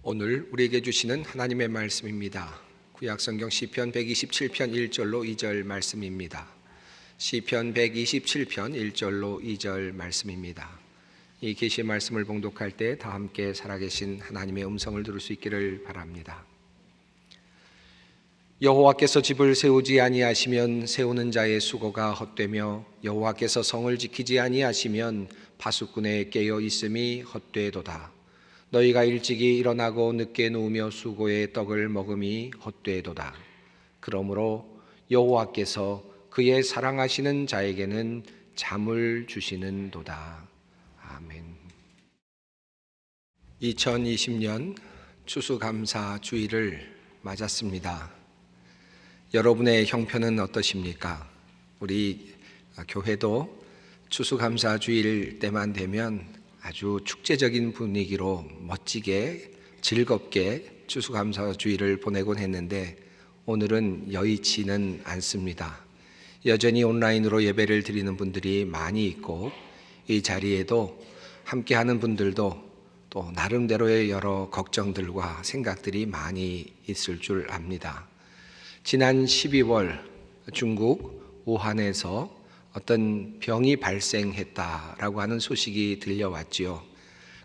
오늘 우리에게 주시는 하나님의 말씀입니다. 구약성경 시편 127편 1절로 2절 말씀입니다. 시편 127편 1절로 2절 말씀입니다. 이 계시의 말씀을 봉독할 때 다 함께 살아계신 하나님의 음성을 들을 수 있기를 바랍니다. 여호와께서 집을 세우지 아니하시면 세우는 자의 수고가 헛되며 여호와께서 성을 지키지 아니하시면 파수꾼의 깨어 있음이 헛되도다. 너희가 일찍이 일어나고 늦게 누우며 수고의 떡을 먹음이 헛되도다. 그러므로 여호와께서 그의 사랑하시는 자에게는 잠을 주시는도다. 아멘. 2020년 추수감사 주일을 맞았습니다. 여러분의 형편은 어떠십니까? 우리 교회도 추수감사 주일 때만 되면 아주 축제적인 분위기로 멋지게 즐겁게 추수감사 주일을 보내곤 했는데 오늘은 여의치는 않습니다. 여전히 온라인으로 예배를 드리는 분들이 많이 있고 이 자리에도 함께하는 분들도 또 나름대로의 여러 걱정들과 생각들이 많이 있을 줄 압니다. 지난 12월 중국 우한에서 어떤 병이 발생했다라고 하는 소식이 들려왔지요.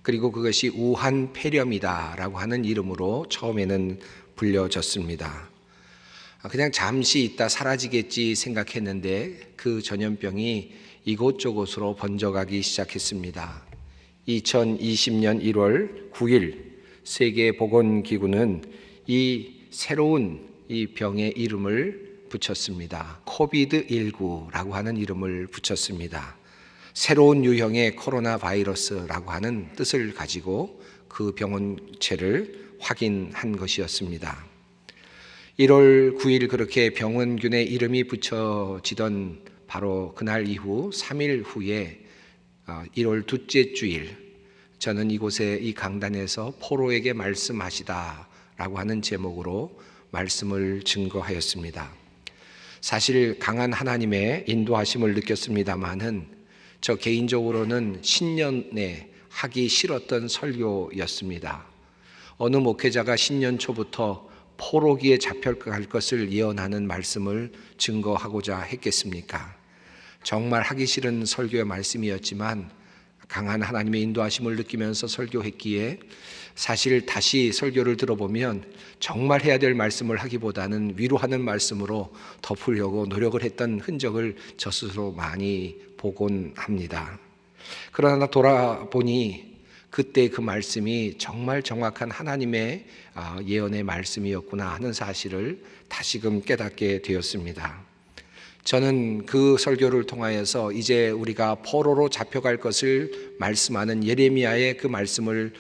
그리고 그것이 우한 폐렴이다라고 하는 이름으로 처음에는 불려졌습니다. 그냥 잠시 있다 사라지겠지 생각했는데 그 전염병이 이곳저곳으로 번져가기 시작했습니다. 2020년 1월 9일 세계보건기구는 이 새로운 이 병의 이름을 붙였습니다. 코비드19라고 하는 이름을 붙였습니다. 새로운 유형의 코로나 바이러스라고 하는 뜻을 가지고 그 병원체를 확인한 것이었습니다. 1월 9일 그렇게 병원균의 이름이 붙여지던 바로 그날 이후 3일 후에 1월 둘째 주일 저는 이곳에 이 강단에서 포로에게 말씀하시다라고 하는 제목으로 말씀을 증거하였습니다. 사실 강한 하나님의 인도하심을 느꼈습니다마는 저 개인적으로는 신년에 하기 싫었던 설교였습니다. 어느 목회자가 신년 초부터 포로기에 잡혀갈 것을 예언하는 말씀을 증거하고자 했겠습니까? 정말 하기 싫은 설교의 말씀이었지만 강한 하나님의 인도하심을 느끼면서 설교했기에 사실 다시 설교를 들어보면 정말 해야 될 말씀을 하기보다는 위로하는 말씀으로 덮으려고 노력을 했던 흔적을 저 스스로 많이 보곤 합니다. 그러나 돌아보니 그때 그 말씀이 정말 정확한 하나님의 예언의 말씀이었구나 하는 사실을 다시금 깨닫게 되었습니다. 저는 그 설교를 통하여서 이제 우리가 포로로 잡혀갈 것을 말씀하는 예레미야의 그 말씀을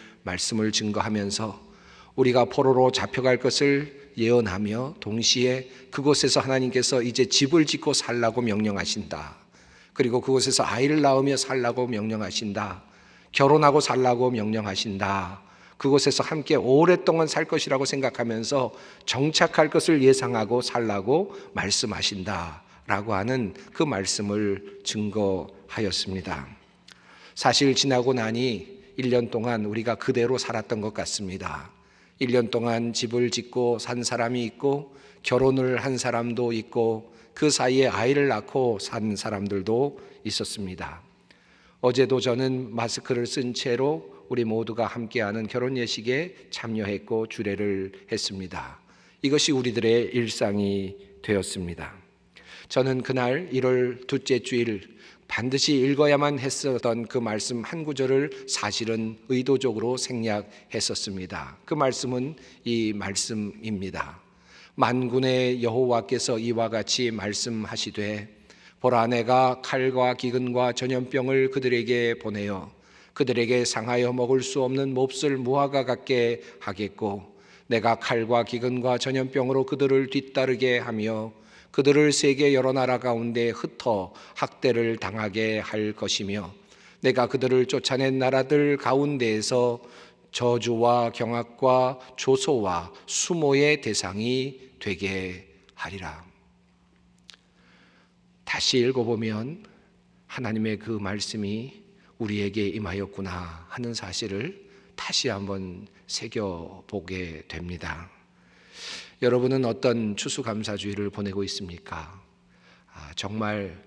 증거하면서 우리가 포로로 잡혀갈 것을 예언하며 동시에 그곳에서 하나님께서 이제 집을 짓고 살라고 명령하신다. 그리고 그곳에서 아이를 낳으며 살라고 명령하신다. 결혼하고 살라고 명령하신다. 그곳에서 함께 오랫동안 살 것이라고 생각하면서 정착할 것을 예상하고 살라고 말씀하신다. 라고 하는 그 말씀을 증거하였습니다. 사실 지나고 나니 1년 동안 우리가 그대로 살았던 것 같습니다. 1년 동안 집을 짓고 산 사람이 있고 결혼을 한 사람도 있고 그 사이에 아이를 낳고 산 사람들도 있었습니다. 어제도 저는 마스크를 쓴 채로 우리 모두가 함께하는 결혼 예식에 참여했고 주례를 했습니다. 이것이 우리들의 일상이 되었습니다. 저는 그날 1월 둘째 주일 반드시 읽어야만 했었던 그 말씀 한 구절을 사실은 의도적으로 생략했었습니다. 그 말씀은 이 말씀입니다. 만군의 여호와께서 이와 같이 말씀하시되 보라 내가 칼과 기근과 전염병을 그들에게 보내어 그들에게 상하여 먹을 수 없는 몹쓸 무화과 같게 하겠고 내가 칼과 기근과 전염병으로 그들을 뒤따르게 하며 그들을 세계 여러 나라 가운데 흩어 학대를 당하게 할 것이며 내가 그들을 쫓아낸 나라들 가운데에서 저주와 경악과 조소와 수모의 대상이 되게 하리라. 다시 읽어보면 하나님의 그 말씀이 우리에게 임하였구나 하는 사실을 다시 한번 새겨보게 됩니다. 여러분은 어떤 추수감사주의를 보내고 있습니까? 정말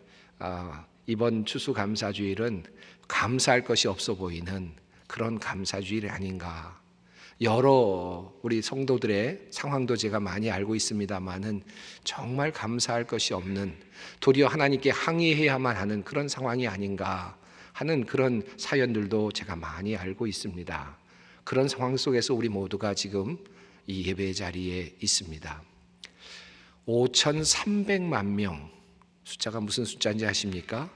이번 추수감사주일은 감사할 것이 없어 보이는 그런 감사주일이 아닌가. 여러 우리 성도들의 상황도 제가 많이 알고 있습니다만은 정말 감사할 것이 없는, 도리어 하나님께 항의해야만 하는 그런 상황이 아닌가 하는 그런 사연들도 제가 많이 알고 있습니다. 그런 상황 속에서 우리 모두가 지금 이 예배 자리에 있습니다. 5,300만 명, 숫자가 무슨 숫자인지 아십니까?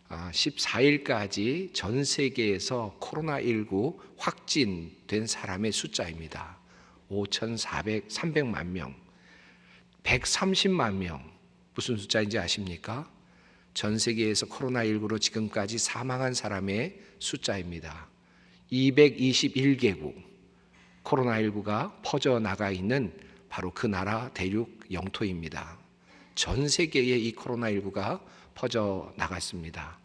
14일까지 전 세계에서 코로나19 확진된 사람의 숫자입니다. 5,300만 명, 130만 명, 무슨 숫자인지 아십니까? 전 세계에서 코로나19로 지금까지 사망한 사람의 숫자입니다. 221개국, 코로나19가 퍼져나가 있는 바로 그 나라 대륙 영토입니다. 전 세계에 이 코로나19가 퍼져나갔습니다.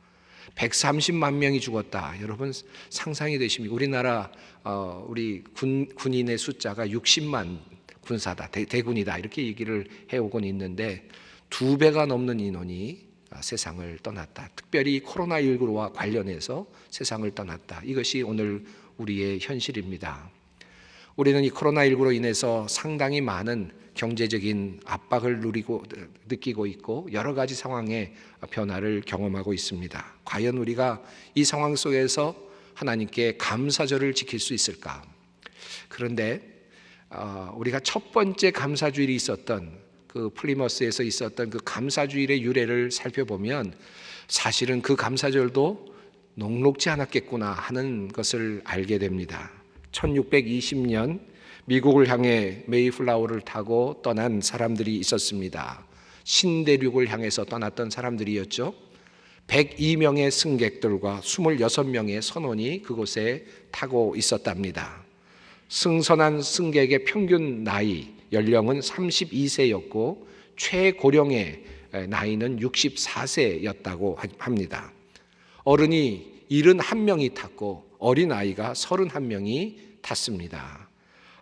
130만 명이 죽었다. 여러분 상상이 되십니까? 우리나라 우리 군인의 숫자가 60만 군사다, 대군이다 이렇게 얘기를 해오곤 있는데 2배가 넘는 인원이 세상을 떠났다. 특별히 코로나19와 관련해서 세상을 떠났다. 이것이 오늘 우리의 현실입니다. 우리는 이 코로나19로 인해서 상당히 많은 경제적인 압박을 느끼고 있고 여러 가지 상황의 변화를 경험하고 있습니다. 과연 우리가 이 상황 속에서 하나님께 감사절을 지킬 수 있을까? 그런데 우리가 첫 번째 감사주일이 있었던 그 플리머스에서 있었던 그 감사주일의 유래를 살펴보면 사실은 그 감사절도 녹록지 않았겠구나 하는 것을 알게 됩니다. 1620년 미국을 향해 메이플라워를 타고 떠난 사람들이 있었습니다. 신대륙을 향해서 떠났던 사람들이었죠. 102명의 승객들과 26명의 선원이 그곳에 타고 있었답니다. 승선한 승객의 평균 나이, 연령은 32세였고 최고령의 나이는 64세였다고 합니다. 어른이 71명이 탔고 어린아이가 31명이 탔습니다.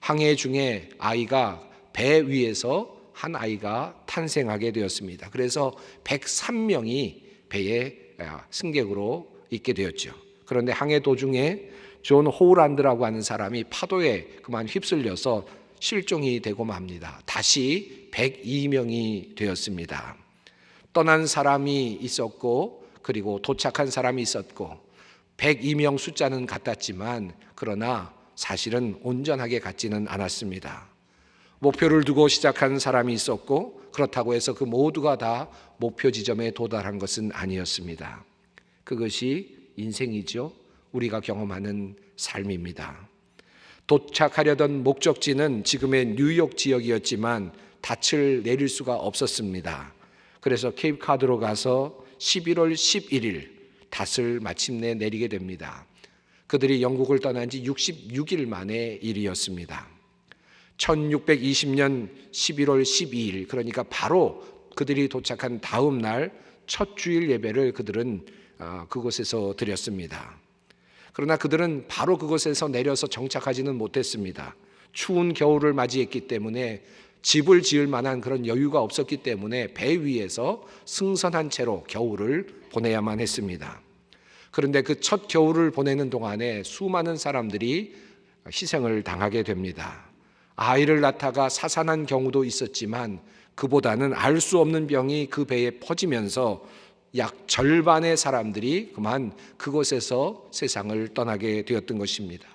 항해 중에 아이가 배 위에서 한 아이가 탄생하게 되었습니다. 그래서 103명이 배에 승객으로 있게 되었죠. 그런데 항해 도중에 존 호울란드라고 하는 사람이 파도에 그만 휩쓸려서 실종이 되고 맙니다. 다시 102명이 되었습니다. 떠난 사람이 있었고 그리고 도착한 사람이 있었고 102명 숫자는 같았지만 그러나 사실은 온전하게 같지는 않았습니다. 목표를 두고 시작한 사람이 있었고 그렇다고 해서 그 모두가 다 목표 지점에 도달한 것은 아니었습니다. 그것이 인생이죠. 우리가 경험하는 삶입니다. 도착하려던 목적지는 지금의 뉴욕 지역이었지만 닻을 내릴 수가 없었습니다. 그래서 케이프카드로 가서 11월 11일 닻을 마침내 내리게 됩니다. 그들이 영국을 떠난 지 66일 만의 일이었습니다. 1620년 11월 12일, 그러니까 바로 그들이 도착한 다음 날 첫 주일 예배를 그들은 그곳에서 드렸습니다. 그러나 그들은 바로 그곳에서 내려서 정착하지는 못했습니다. 추운 겨울을 맞이했기 때문에 집을 지을 만한 그런 여유가 없었기 때문에 배 위에서 승선한 채로 겨울을 보내야만 했습니다. 그런데 그 첫 겨울을 보내는 동안에 수많은 사람들이 희생을 당하게 됩니다. 아이를 낳다가 사산한 경우도 있었지만 그보다는 알 수 없는 병이 그 배에 퍼지면서 약 절반의 사람들이 그만 그곳에서 세상을 떠나게 되었던 것입니다.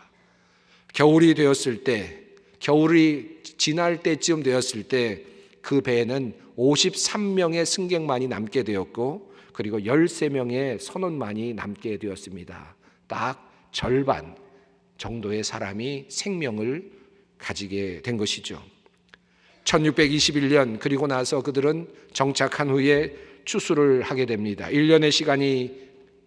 겨울이 되었을 때, 겨울이 지날 때쯤 되었을 때 그 배에는 53명의 승객만이 남게 되었고 그리고 13명의 선원만이 남게 되었습니다. 딱 절반 정도의 사람이 생명을 가지게 된 것이죠. 1621년 그리고 나서 그들은 정착한 후에 추수를 하게 됩니다. 1년의 시간이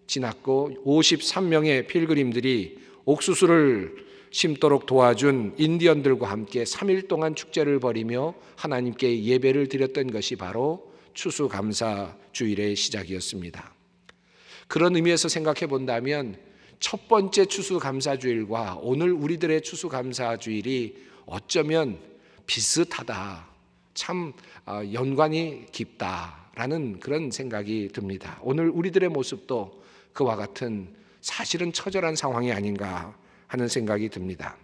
지났고 53명의 필그림들이 옥수수를 심도록 도와준 인디언들과 함께 3일 동안 축제를 벌이며 하나님께 예배를 드렸던 것이 바로 추수감사 주일의 시작이었습니다. 그런 의미에서 생각해 본다면 첫 번째 추수감사주일과 오늘 우리들의 추수감사주일이 어쩌면 비슷하다, 참 연관이 깊다라는 그런 생각이 듭니다. 오늘 우리들의 모습도 그와 같은 사실은 처절한 상황이 아닌가 하는 생각이 듭니다.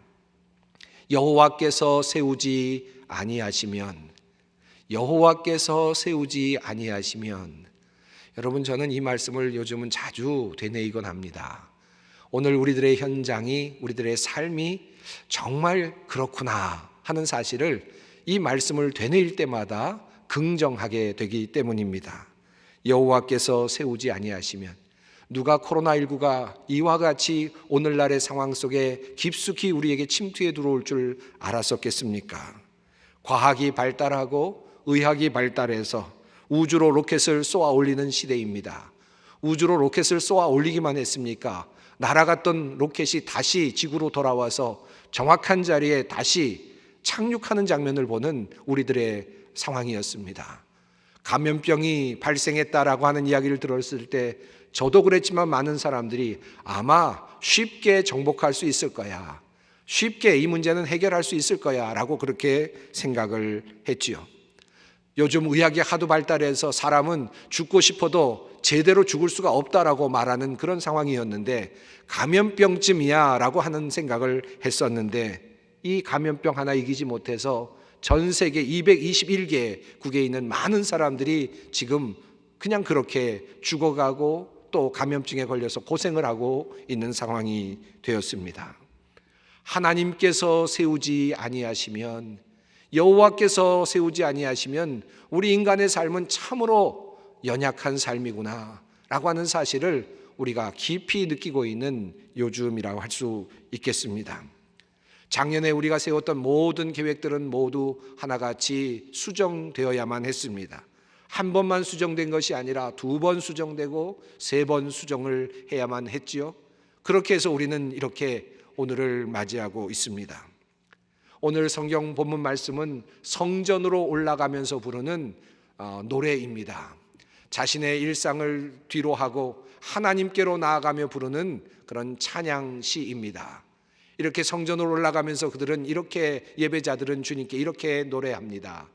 여호와께서 세우지 아니하시면, 여호와께서 세우지 아니하시면, 여러분, 저는 이 말씀을 요즘은 자주 되뇌이곤 합니다. 오늘 우리들의 현장이, 우리들의 삶이 정말 그렇구나 하는 사실을 이 말씀을 되뇌일 때마다 긍정하게 되기 때문입니다. 여호와께서 세우지 아니하시면, 누가 코로나19가 이와 같이 오늘날의 상황 속에 깊숙이 우리에게 침투해 들어올 줄 알았었겠습니까? 과학이 발달하고 의학이 발달해서 우주로 로켓을 쏘아 올리는 시대입니다. 우주로 로켓을 쏘아 올리기만 했습니까? 날아갔던 로켓이 다시 지구로 돌아와서 정확한 자리에 다시 착륙하는 장면을 보는 우리들의 상황이었습니다. 감염병이 발생했다라고 하는 이야기를 들었을 때 저도 그랬지만 많은 사람들이 아마 쉽게 정복할 수 있을 거야, 쉽게 이 문제는 해결할 수 있을 거야 라고 그렇게 생각을 했지요. 요즘 의학이 하도 발달해서 사람은 죽고 싶어도 제대로 죽을 수가 없다라고 말하는 그런 상황이었는데, 감염병쯤이야 라고 하는 생각을 했었는데, 이 감염병 하나 이기지 못해서 전 세계 221개국에 있는 많은 사람들이 지금 그냥 그렇게 죽어가고 또 감염증에 걸려서 고생을 하고 있는 상황이 되었습니다. 하나님께서 세우지 아니하시면, 여호와께서 세우지 아니하시면 우리 인간의 삶은 참으로 연약한 삶이구나 라고 하는 사실을 우리가 깊이 느끼고 있는 요즘이라고 할 수 있겠습니다. 작년에 우리가 세웠던 모든 계획들은 모두 하나같이 수정되어야만 했습니다. 한 번만 수정된 것이 아니라 2번 수정되고 3번 수정을 해야만 했지요. 그렇게 해서 우리는 이렇게 오늘을 맞이하고 있습니다. 오늘 성경 본문 말씀은 성전으로 올라가면서 부르는 노래입니다. 자신의 일상을 뒤로하고 하나님께로 나아가며 부르는 그런 찬양시입니다. 이렇게 성전으로 올라가면서 그들은 이렇게, 예배자들은 주님께 이렇게 노래합니다.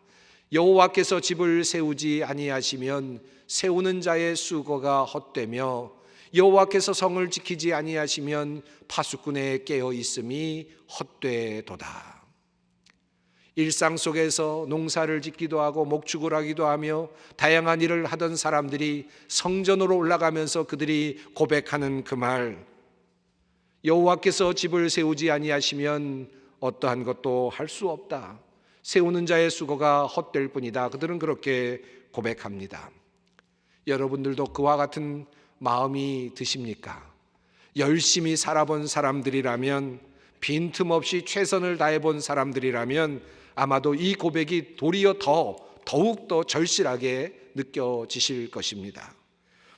여호와께서 집을 세우지 아니하시면 세우는 자의 수고가 헛되며, 여호와께서 성을 지키지 아니하시면 파수꾼의 깨어 있음이 헛되도다. 일상 속에서 농사를 짓기도 하고 목축을 하기도 하며 다양한 일을 하던 사람들이 성전으로 올라가면서 그들이 고백하는 그 말, 여호와께서 집을 세우지 아니하시면 어떠한 것도 할 수 없다. 세우는 자의 수고가 헛될 뿐이다. 그들은 그렇게 고백합니다. 여러분들도 그와 같은 마음이 드십니까? 열심히 살아본 사람들이라면, 빈틈없이 최선을 다해본 사람들이라면 아마도 이 고백이 도리어 더욱더 절실하게 느껴지실 것입니다.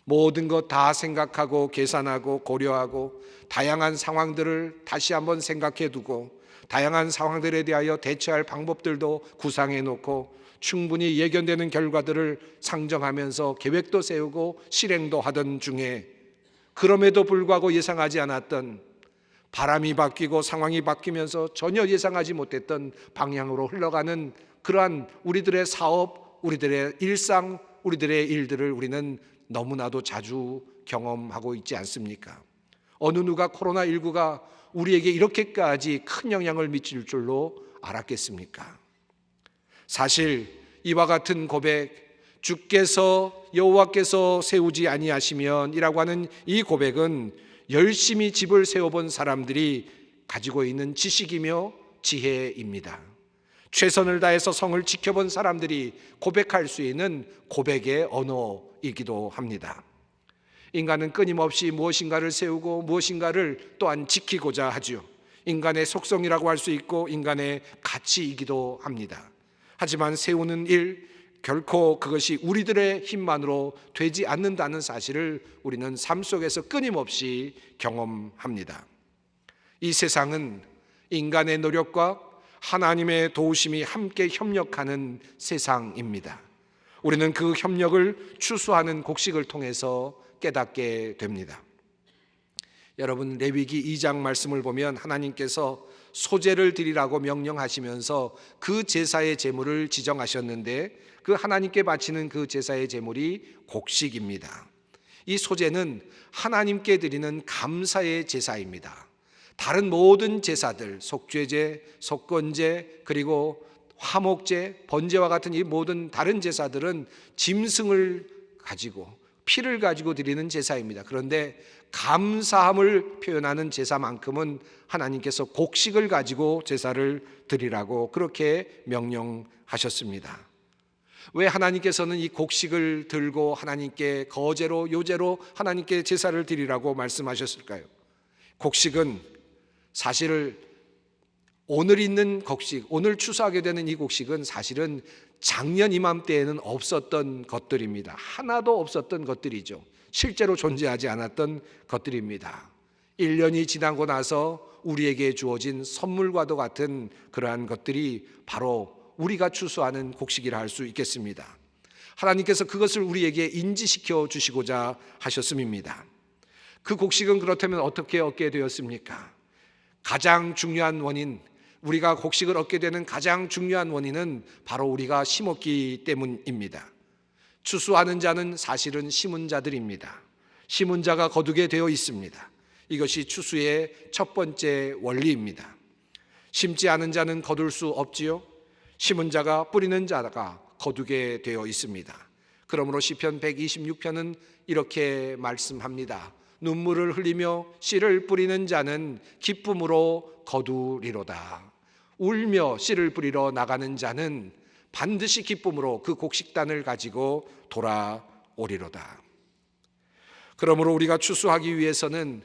모든 것 다 생각하고 계산하고 고려하고 다양한 상황들을 다시 한번 생각해 두고 다양한 상황들에 대하여 대처할 방법들도 구상해 놓고 충분히 예견되는 결과들을 상정하면서 계획도 세우고 실행도 하던 중에, 그럼에도 불구하고 예상하지 않았던 바람이 바뀌고 상황이 바뀌면서 전혀 예상하지 못했던 방향으로 흘러가는 그러한 우리들의 사업, 우리들의 일상, 우리들의 일들을 우리는 너무나도 자주 경험하고 있지 않습니까? 어느 누가 코로나19가 우리에게 이렇게까지 큰 영향을 미칠 줄로 알았겠습니까? 사실 이와 같은 고백, 주께서 여호와께서 세우지 아니하시면 이라고 하는 이 고백은 열심히 집을 세워본 사람들이 가지고 있는 지식이며 지혜입니다. 최선을 다해서 성을 지켜본 사람들이 고백할 수 있는 고백의 언어이기도 합니다. 인간은 끊임없이 무엇인가를 세우고 무엇인가를 또한 지키고자 하죠. 인간의 속성이라고 할 수 있고 인간의 가치이기도 합니다. 하지만 세우는 일, 결코 그것이 우리들의 힘만으로 되지 않는다는 사실을 우리는 삶 속에서 끊임없이 경험합니다. 이 세상은 인간의 노력과 하나님의 도우심이 함께 협력하는 세상입니다. 우리는 그 협력을 추수하는 곡식을 통해서 깨닫게 됩니다. 여러분, 레위기 2장 말씀을 보면 하나님께서 소제를 드리라고 명령하시면서 그 제사의 제물을 지정하셨는데, 그 하나님께 바치는 그 제사의 제물이 곡식입니다. 이 소제는 하나님께 드리는 감사의 제사입니다. 다른 모든 제사들, 속죄제, 속건제, 그리고 화목제, 번제와 같은 이 모든 다른 제사들은 짐승을 가지고 피를 가지고 드리는 제사입니다. 그런데 감사함을 표현하는 제사만큼은 하나님께서 곡식을 가지고 제사를 드리라고 그렇게 명령하셨습니다. 왜 하나님께서는 이 곡식을 들고 하나님께 거제로 요제로 하나님께 제사를 드리라고 말씀하셨을까요? 곡식은 사실 오늘 있는 곡식, 오늘 추수하게 되는 이 곡식은 사실은 작년 이맘때에는 없었던 것들입니다. 하나도 없었던 것들이죠. 실제로 존재하지 않았던 것들입니다. 1년이 지나고 나서 우리에게 주어진 선물과도 같은 그러한 것들이 바로 우리가 추수하는 곡식이라 할 수 있겠습니다. 하나님께서 그것을 우리에게 인지시켜 주시고자 하셨음입니다. 그 곡식은 그렇다면 어떻게 얻게 되었습니까? 가장 중요한 원인, 우리가 곡식을 얻게 되는 가장 중요한 원인은 바로 우리가 심었기 때문입니다. 추수하는 자는 사실은 심은 자들입니다. 심은 자가 거두게 되어 있습니다. 이것이 추수의 첫 번째 원리입니다. 심지 않은 자는 거둘 수 없지요. 심은 자가 뿌리는 자가 거두게 되어 있습니다. 그러므로 시편 126편은 이렇게 말씀합니다. 눈물을 흘리며 씨를 뿌리는 자는 기쁨으로 거두리로다. 울며 씨를 뿌리러 나가는 자는 반드시 기쁨으로 그 곡식단을 가지고 돌아오리로다. 그러므로 우리가 추수하기 위해서는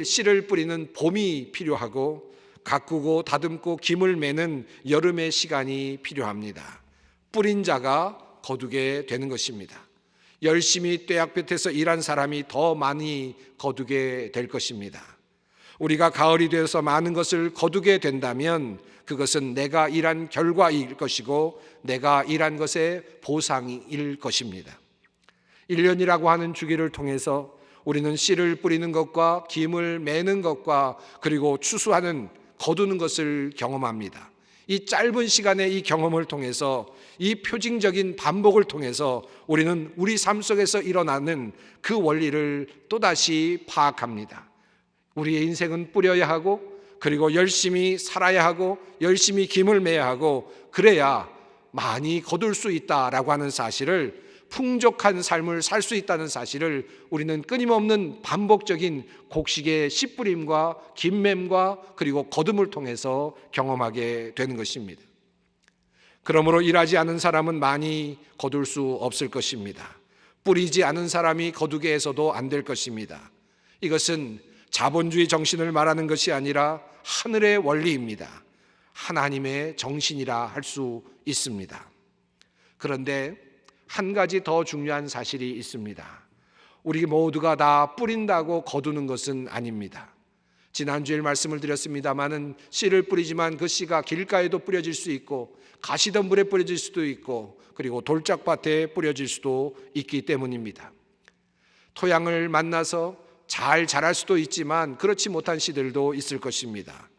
씨를 뿌리는 봄이 필요하고 가꾸고 다듬고 김을 매는 여름의 시간이 필요합니다. 뿌린 자가 거두게 되는 것입니다. 열심히 떼약볕에서 일한 사람이 더 많이 거두게 될 것입니다. 우리가 가을이 되어서 많은 것을 거두게 된다면 그것은 내가 일한 결과일 것이고 내가 일한 것의 보상일 것입니다. 1년이라고 하는 주기를 통해서 우리는 씨를 뿌리는 것과 김을 매는 것과 그리고 추수하는 거두는 것을 경험합니다. 이 짧은 시간의 이 경험을 통해서 이 표징적인 반복을 통해서 우리는 우리 삶 속에서 일어나는 그 원리를 또다시 파악합니다. 우리의 인생은 뿌려야 하고 그리고 열심히 살아야 하고 열심히 김을 매야 하고 그래야 많이 거둘 수 있다라고 하는 사실을, 풍족한 삶을 살 수 있다는 사실을 우리는 끊임없는 반복적인 곡식의 씨뿌림과 김맴과 그리고 거둠을 통해서 경험하게 되는 것입니다. 그러므로 일하지 않은 사람은 많이 거둘 수 없을 것입니다. 뿌리지 않은 사람이 거두게 해서도 안 될 것입니다. 이것은 자본주의 정신을 말하는 것이 아니라 하늘의 원리입니다. 하나님의 정신이라 할 수 있습니다. 그런데 한 가지 더 중요한 사실이 있습니다. 우리 모두가 다 뿌린다고 거두는 것은 아닙니다. 지난주에 말씀을 드렸습니다마는 씨를 뿌리지만 그 씨가 길가에도 뿌려질 수 있고 가시덤불에 뿌려질 수도 있고 그리고 돌짝밭에 뿌려질 수도 있기 때문입니다. 토양을 만나서 잘 자랄 수도 있지만 그렇지 못한 씨들도 있을 것입니다.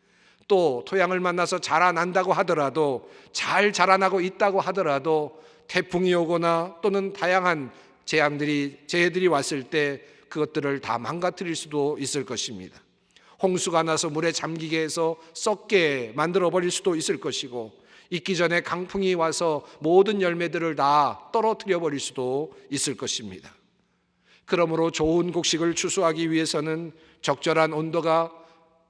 또 토양을 만나서 자라난다고 하더라도, 잘 자라나고 있다고 하더라도 태풍이 오거나 또는 다양한 재해들이 왔을 때 그것들을 다 망가뜨릴 수도 있을 것입니다. 홍수가 나서 물에 잠기게 해서 썩게 만들어 버릴 수도 있을 것이고, 익기 전에 강풍이 와서 모든 열매들을 다 떨어뜨려 버릴 수도 있을 것입니다. 그러므로 좋은 곡식을 추수하기 위해서는 적절한 온도가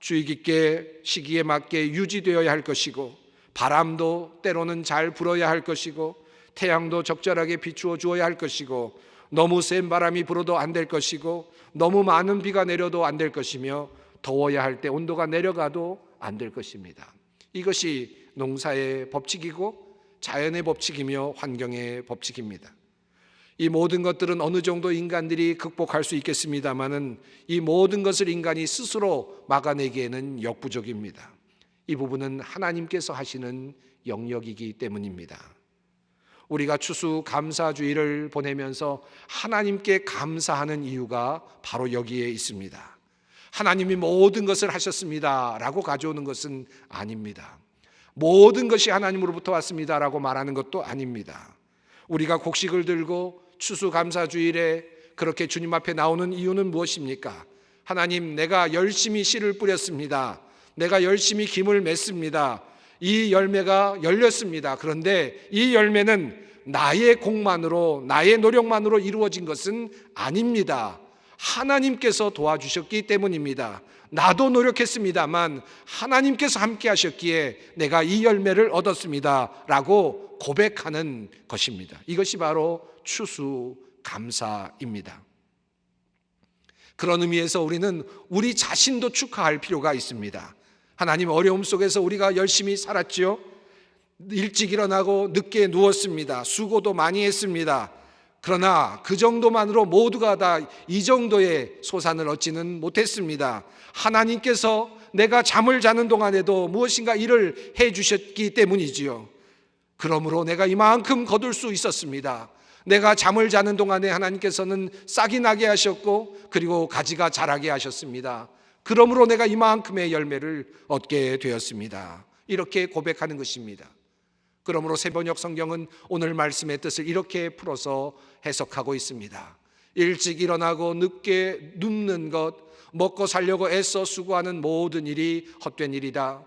주의 깊게 시기에 맞게 유지되어야 할 것이고, 바람도 때로는 잘 불어야 할 것이고, 태양도 적절하게 비추어 주어야 할 것이고, 너무 센 바람이 불어도 안 될 것이고, 너무 많은 비가 내려도 안 될 것이며, 더워야 할 때 온도가 내려가도 안 될 것입니다. 이것이 농사의 법칙이고 자연의 법칙이며 환경의 법칙입니다. 이 모든 것들은 어느 정도 인간들이 극복할 수 있겠습니다마는 이 모든 것을 인간이 스스로 막아내기에는 역부족입니다. 이 부분은 하나님께서 하시는 영역이기 때문입니다. 우리가 추수감사주의를 보내면서 하나님께 감사하는 이유가 바로 여기에 있습니다. 하나님이 모든 것을 하셨습니다 라고 가져오는 것은 아닙니다. 모든 것이 하나님으로부터 왔습니다 라고 말하는 것도 아닙니다. 우리가 곡식을 들고 추수감사주일에 그렇게 주님 앞에 나오는 이유는 무엇입니까? 하나님, 내가 열심히 씨를 뿌렸습니다. 내가 열심히 김을 맸습니다. 이 열매가 열렸습니다. 그런데 이 열매는 나의 공만으로, 나의 노력만으로 이루어진 것은 아닙니다. 하나님께서 도와주셨기 때문입니다. 나도 노력했습니다만 하나님께서 함께 하셨기에 내가 이 열매를 얻었습니다 라고 고백하는 것입니다. 이것이 바로 추수감사입니다. 그런 의미에서 우리는 우리 자신도 축하할 필요가 있습니다. 하나님, 어려움 속에서 우리가 열심히 살았지요. 일찍 일어나고 늦게 누웠습니다. 수고도 많이 했습니다. 그러나 그 정도만으로 모두가 다 이 정도의 소산을 얻지는 못했습니다. 하나님께서 내가 잠을 자는 동안에도 무엇인가 일을 해 주셨기 때문이지요. 그러므로 내가 이만큼 거둘 수 있었습니다. 내가 잠을 자는 동안에 하나님께서는 싹이 나게 하셨고 그리고 가지가 자라게 하셨습니다. 그러므로 내가 이만큼의 열매를 얻게 되었습니다. 이렇게 고백하는 것입니다. 그러므로 새번역 성경은 오늘 말씀의 뜻을 이렇게 풀어서 해석하고 있습니다. 일찍 일어나고 늦게 눕는 것, 먹고 살려고 애써 수고하는 모든 일이 헛된 일이다.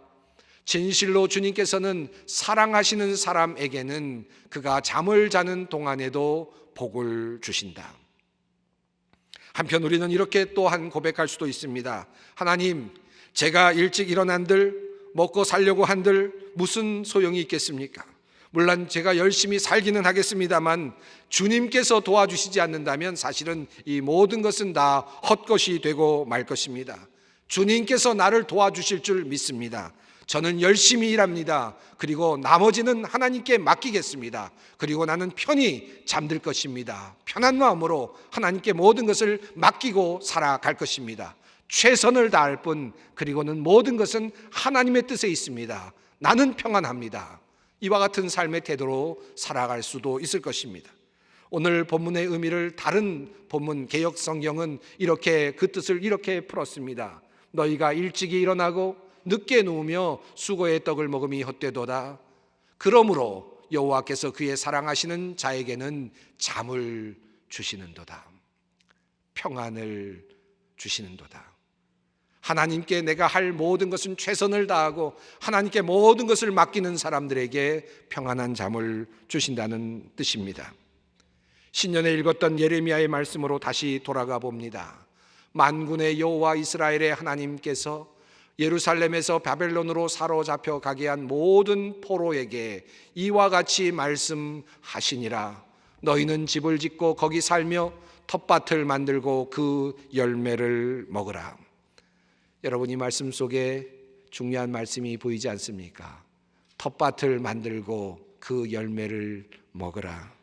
진실로 주님께서는 사랑하시는 사람에게는 그가 잠을 자는 동안에도 복을 주신다. 한편 우리는 이렇게 또한 고백할 수도 있습니다. 하나님, 제가 일찍 일어난들, 먹고 살려고 한들 무슨 소용이 있겠습니까? 물론 제가 열심히 살기는 하겠습니다만 주님께서 도와주시지 않는다면 사실은 이 모든 것은 다 헛것이 되고 말 것입니다. 주님께서 나를 도와주실 줄 믿습니다. 저는 열심히 일합니다. 그리고 나머지는 하나님께 맡기겠습니다. 그리고 나는 편히 잠들 것입니다. 편한 마음으로 하나님께 모든 것을 맡기고 살아갈 것입니다. 최선을 다할 뿐, 그리고는 모든 것은 하나님의 뜻에 있습니다. 나는 평안합니다. 이와 같은 삶의 태도로 살아갈 수도 있을 것입니다. 오늘 본문의 의미를 다른 본문 개역 성경은 이렇게 그 뜻을 이렇게 풀었습니다. 너희가 일찍이 일어나고 늦게 누우며 수고의 떡을 먹음이 헛되도다. 그러므로 여호와께서 그의 사랑하시는 자에게는 잠을 주시는도다. 평안을 주시는도다. 하나님께 내가 할 모든 것은 최선을 다하고 하나님께 모든 것을 맡기는 사람들에게 평안한 잠을 주신다는 뜻입니다. 신년에 읽었던 예레미야의 말씀으로 다시 돌아가 봅니다. 만군의 여호와 이스라엘의 하나님께서 예루살렘에서 바벨론으로 사로잡혀 가게 한 모든 포로에게 이와 같이 말씀하시니라. 너희는 집을 짓고 거기 살며 텃밭을 만들고 그 열매를 먹으라. 여러분, 이 말씀 속에 중요한 말씀이 보이지 않습니까? 텃밭을 만들고 그 열매를 먹으라.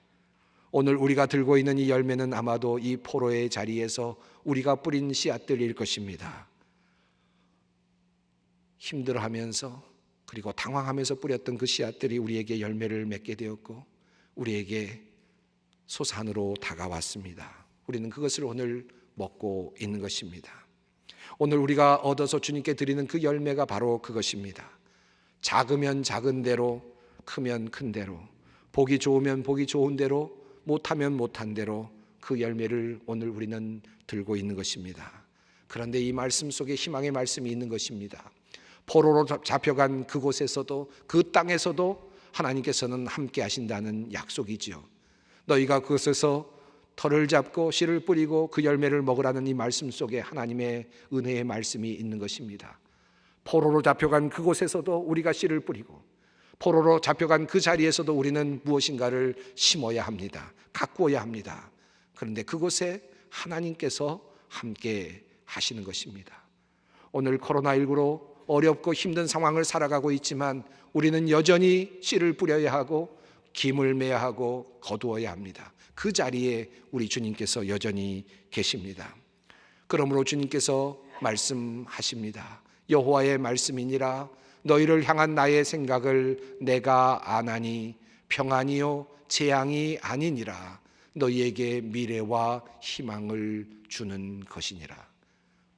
오늘 우리가 들고 있는 이 열매는 아마도 이 포로의 자리에서 우리가 뿌린 씨앗들일 것입니다. 힘들어하면서 그리고 당황하면서 뿌렸던 그 씨앗들이 우리에게 열매를 맺게 되었고 우리에게 소산으로 다가왔습니다. 우리는 그것을 오늘 먹고 있는 것입니다. 오늘 우리가 얻어서 주님께 드리는 그 열매가 바로 그것입니다. 작으면 작은 대로, 크면 큰 대로, 보기 좋으면 보기 좋은 대로, 못하면 못한 대로 그 열매를 오늘 우리는 들고 있는 것입니다. 그런데 이 말씀 속에 희망의 말씀이 있는 것입니다. 포로로 잡혀간 그곳에서도, 그 땅에서도 하나님께서는 함께 하신다는 약속이지요. 너희가 그곳에서 털을 잡고 씨를 뿌리고 그 열매를 먹으라는 이 말씀 속에 하나님의 은혜의 말씀이 있는 것입니다. 포로로 잡혀간 그곳에서도 우리가 씨를 뿌리고 포로로 잡혀간 그 자리에서도 우리는 무엇인가를 심어야 합니다. 가꾸어야 합니다. 그런데 그곳에 하나님께서 함께 하시는 것입니다. 오늘 코로나19로 어렵고 힘든 상황을 살아가고 있지만 우리는 여전히 씨를 뿌려야 하고 김을 매야 하고 거두어야 합니다. 그 자리에 우리 주님께서 여전히 계십니다. 그러므로 주님께서 말씀하십니다. 여호와의 말씀이니라. 너희를 향한 나의 생각을 내가 아나니 평안이요 재앙이 아니니라. 너희에게 미래와 희망을 주는 것이니라.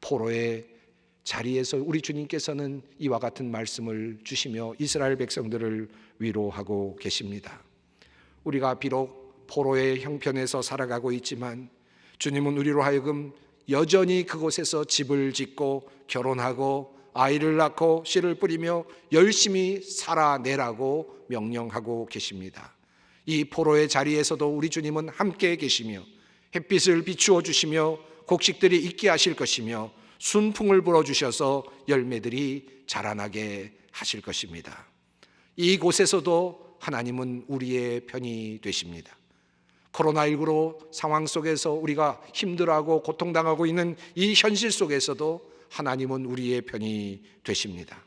포로의 자리에서 우리 주님께서는 이와 같은 말씀을 주시며 이스라엘 백성들을 위로하고 계십니다. 우리가 비록 포로의 형편에서 살아가고 있지만 주님은 우리로 하여금 여전히 그곳에서 집을 짓고 결혼하고 아이를 낳고 씨를 뿌리며 열심히 살아내라고 명령하고 계십니다. 이 포로의 자리에서도 우리 주님은 함께 계시며 햇빛을 비추어 주시며 곡식들이 있게 하실 것이며 순풍을 불어주셔서 열매들이 자라나게 하실 것입니다. 이곳에서도 하나님은 우리의 편이 되십니다. 코로나19로 상황 속에서 우리가 힘들어하고 고통당하고 있는 이 현실 속에서도 하나님은 우리의 편이 되십니다.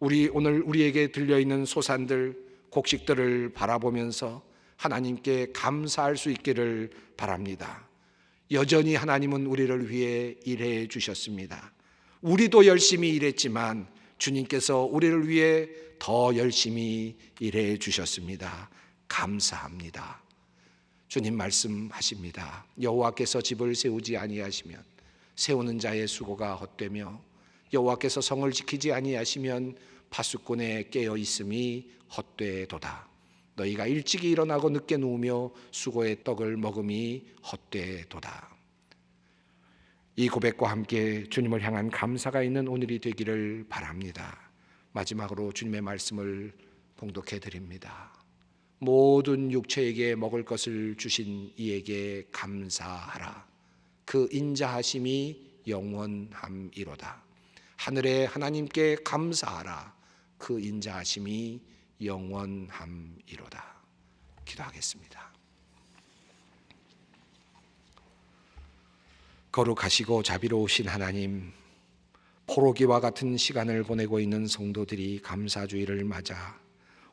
오늘 우리에게 들려있는 소산들, 곡식들을 바라보면서 하나님께 감사할 수 있기를 바랍니다. 여전히 하나님은 우리를 위해 일해 주셨습니다. 우리도 열심히 일했지만 주님께서 우리를 위해 더 열심히 일해 주셨습니다. 감사합니다. 주님 말씀하십니다. 여호와께서 집을 세우지 아니하시면 세우는 자의 수고가 헛되며 여호와께서 성을 지키지 아니하시면 파수꾼의 깨어 있음이 헛되도다. 너희가 일찍이 일어나고 늦게 누우며 수고의 떡을 먹음이 헛되도다. 이 고백과 함께 주님을 향한 감사가 있는 오늘이 되기를 바랍니다. 마지막으로 주님의 말씀을 봉독해 드립니다. 모든 육체에게 먹을 것을 주신 이에게 감사하라. 그 인자하심이 영원함이로다. 하늘의 하나님께 감사하라. 그 인자하심이 영원함이로다. 기도하겠습니다. 거룩하시고 자비로우신 하나님, 포로기와 같은 시간을 보내고 있는 성도들이 감사주의를 맞아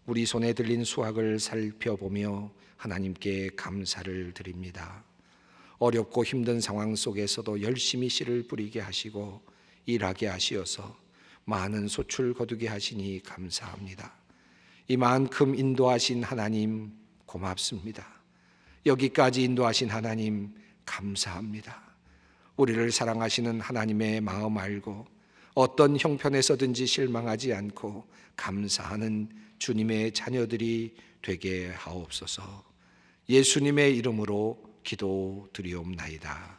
우리 손에 들린 수확을 살펴보며 하나님께 감사를 드립니다. 어렵고 힘든 상황 속에서도 열심히 씨를 뿌리게 하시고 일하게 하시어서 많은 소출 거두게 하시니 감사합니다. 이만큼 인도하신 하나님 고맙습니다. 여기까지 인도하신 하나님 감사합니다. 우리를 사랑하시는 하나님의 마음 알고 어떤 형편에서든지 실망하지 않고 감사하는 주님의 자녀들이 되게 하옵소서. 예수님의 이름으로 기도드리옵나이다.